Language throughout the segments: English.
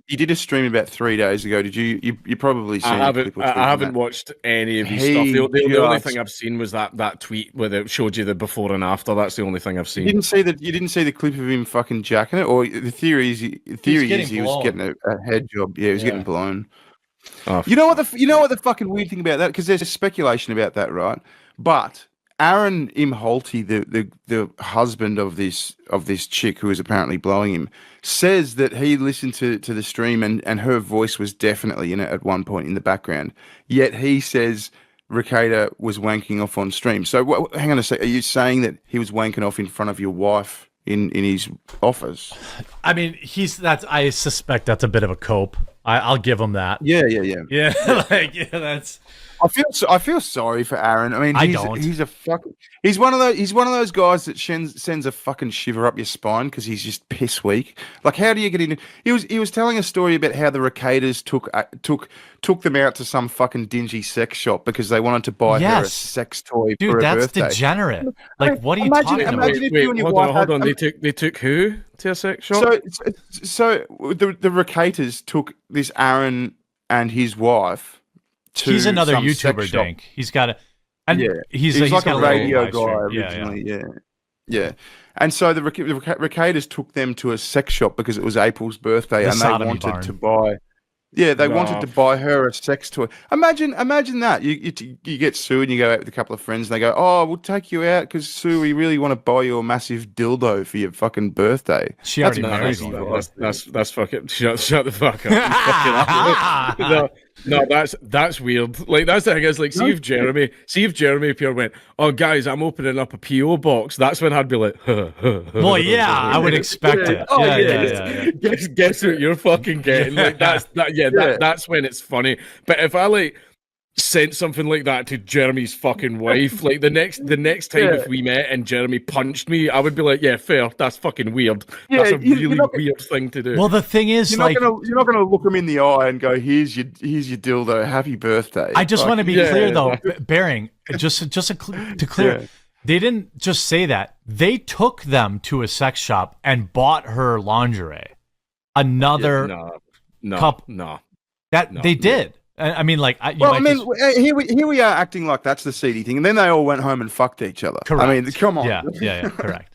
he did a stream about 3 days ago. Did you probably seen a clip or two? I haven't watched any of his stuff. The only thing I've seen was that tweet where it showed you the before and after. That's the only thing I've seen. You didn't see the clip of him fucking jacking it, or the theory is he was getting a head job. Yeah, he was getting blown. Oh, you know what the fucking weird thing about that? Because there's speculation about that, right? But Aaron Imholte, the husband of this chick who was apparently blowing him, says that he listened to the stream and her voice was definitely in it at one point in the background. Yet he says Rekieta was wanking off on stream. So hang on a sec. Are you saying that he was wanking off in front of your wife in his office? I mean, I suspect that's a bit of a cope. I'll give him that. Yeah. Yeah, that's. I feel sorry for Aaron. I mean, he's one of those guys that sends a fucking shiver up your spine because he's just piss weak. Like, how do you get in? He was telling a story about how the Rekietas took them out to some fucking dingy sex shop because they wanted to buy her a sex toy for her birthday. That's degenerate. Like, what are you talking about? Imagine if you and your wife hold on. They took who to a sex shop? So the Rekietas took this Aaron and his wife. He's another YouTuber, Dank. He's got he's like a radio guy originally. Yeah. And so the Rekietas took them to a sex shop because it was April's birthday, and they wanted to buy. Yeah, they wanted to buy her a sex toy. Imagine that you get Sue and you go out with a couple of friends and they go, "Oh, we'll take you out because Sue, we really want to buy you a massive dildo for your fucking birthday." She already married one. That's fucking shut the fuck up. No, that's weird. Like, that's the thing is, like, see if Jeremy Pierre went, "Oh, guys, I'm opening up a PO box." That's when I'd be like, well, yeah, I would expect it. Oh, yeah. Guess what you're fucking getting? Like, that's when it's funny. But if I like sent something like that to Jeremy's fucking wife, like the next time if we met and Jeremy punched me, I would be like, yeah, fair. That's fucking weird. That's a really weird thing to do. Well, the thing is, you're not gonna look him in the eye and go, here's your dildo, happy birthday. I just want to be clear though, Bearing, just to clear. They didn't just say that. They took them to a sex shop and bought her lingerie. Another they did. I mean, like, here we are acting like that's the seedy thing, and then they all went home and fucked each other. Correct. I mean, come on. Yeah. Correct.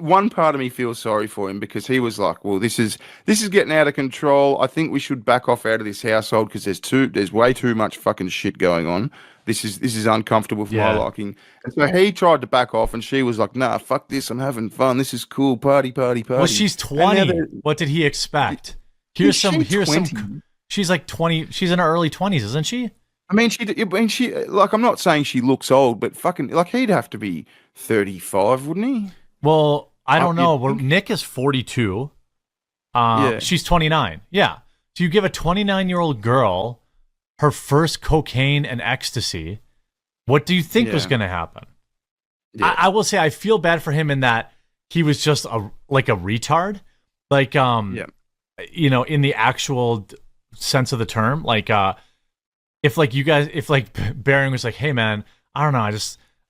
One part of me feels sorry for him because he was like, "Well, this is getting out of control. I think we should back off out of this household because there's way too much fucking shit going on. This is uncomfortable for my liking." And so he tried to back off, and she was like, "Nah, fuck this. I'm having fun. This is cool. Party." Well, she's 20. What did he expect? Here's some. She's like 20. She's in her early 20s, isn't she? I mean, she like, I'm not saying she looks old, but fucking, like, he'd have to be 35, wouldn't he? Well, I don't know. Well, Nick is 42. She's 29. Yeah. So you give a 29-year-old girl her first cocaine and ecstasy. What do you think was going to happen? Yeah. I will say I feel bad for him in that he was just a retard. Like, you know, in the actual sense of the term, like, if Bearing was like, "Hey man, I don't know,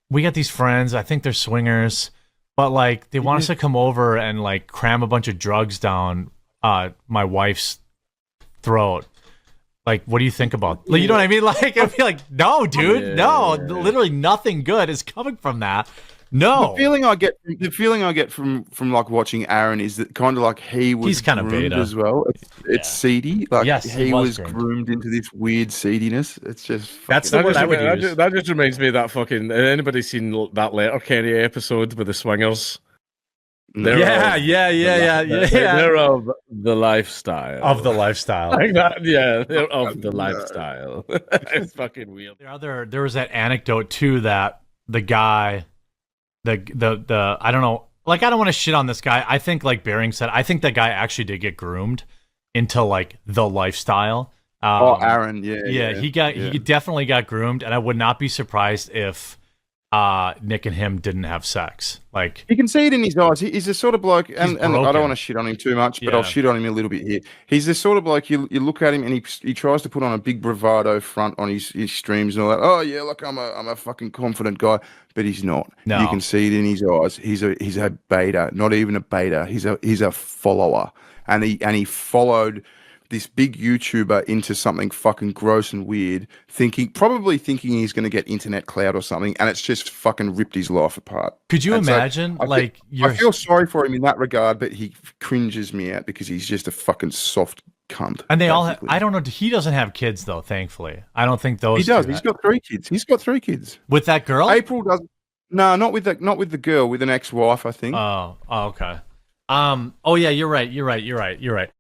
we got these friends, I think they're swingers, but like they want us to come over and like cram a bunch of drugs down my wife's throat. Like, what do you think about?" Like, you know what I mean? Like, I'd be like, "No, dude, literally nothing good is coming from that." No, the feeling I get from like watching Aaron is that kind of like he's kind of beta as well. It's seedy. Like, he was groomed into this weird seediness. It's just that's the word I would use. That just reminds me of that fucking. Anybody seen that Letterkenny episode with the swingers? Yeah. They're of the lifestyle. Of the lifestyle. Like that, yeah, they're of the lifestyle. It's fucking weird. There was that anecdote too that the guy. The I don't know, like, I don't want to shit on this guy. I think, like Bearing said, I think that guy actually did get groomed into like the lifestyle. Aaron, he definitely got groomed, and I would not be surprised if Nick and him didn't have sex. Like, you can see it in his eyes. He's the sort of bloke, and I broken. don't want to shit on him too much, but Yeah. I'll shit on him a little bit here. He's the sort of bloke, you look at him and he tries to put on a big bravado front on his streams and all that. Oh yeah, look, I'm a fucking confident guy, but he's not. No. You can see it in his eyes. He's a beta, not even a beta. He's a follower, and he followed this big YouTuber into something fucking gross and weird, probably thinking he's going to get internet clout or something, and it's just fucking ripped his life apart. Could you And imagine, so I feel sorry for him in that regard, but he cringes me out because he's just a fucking soft cunt. And they all I don't know, he doesn't have kids though, thankfully. I don't think those He does. He's got 3 kids. He's got 3 kids. With that girl? April doesn't. No, not with the girl, with an ex-wife, I think. Oh, okay. Oh yeah, you're right.